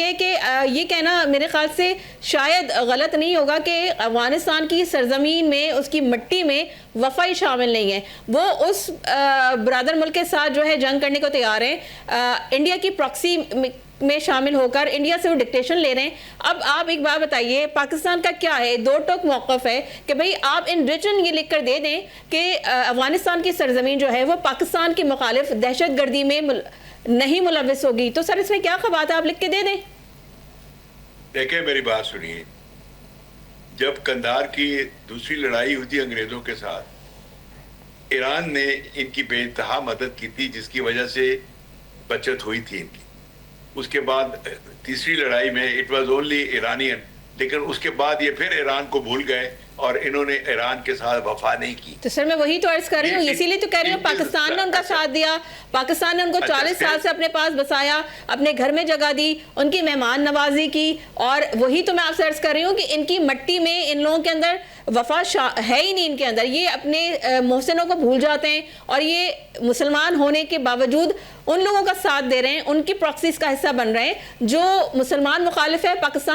یہ ہے کہ یہ کہنا میرے خیال سے شاید غلط نہیں ہوگا کہ افغانستان کی سرزمین میں اس کی مٹی میں وفائی شامل نہیں ہے. وہ اس برادر ملک کے ساتھ جو ہے جنگ کرنے کو تیار ہیں, انڈیا کی پراکسی میں شامل ہو کر انڈیا سے وہ ڈکٹیشن لے رہے ہیں. اب آپ ایک بات بتائیے, پاکستان کا کیا ہے؟ دو ٹوک موقف ہے کہ بھئی آپ ان ریٹن یہ لکھ کر دے دیں کہ افغانستان کی سرزمین جو ہے وہ پاکستان کی مخالف دہشت گردی میں نہیں ملوث ہوگی. تو سر اس میں کیا خبات ہے, آپ لکھ کے دے دیں. دیکھیں میری بات سنیے, جب قندھار کی دوسری لڑائی ہوئی تھی انگریزوں کے ساتھ, ایران نے ان کی بے انتہا مدد کی تھی جس کی وجہ سے بچت ہوئی تھی ان کی. اس کے بعد تیسری لڑائی میں اٹ واز اونلی ایرانین, لیکن اس کے بعد یہ پھر ایران کو بھول گئے اور انہوں نے ایران کے ساتھ وفا نہیں کی. تو سر میں وہی تو عرض کر رہی ہوں, اسی لیے تو کہہ رہی ہوں پاکستان نے ان کا ساتھ دیا, پاکستان نے ان کو 40 سال سے اپنے پاس بسایا, اپنے گھر میں جگہ دی, ان کی مہمان نوازی کی, اور وہی تو میں آپ سے عرض کر رہی ہوں کہ ان کی مٹی میں ان لوگوں کے اندر وفا ہے ہی نہیں ان کے اندر. یہ اپنے محسنوں کو بھول جاتے ہیں اور یہ مسلمان ہونے کے باوجود ان لوگوں کا ساتھ دے رہے ہیں, ان کی پراکسیز کا حصہ بن رہے ہیں جو مسلمان مخالف ہے. پاکستان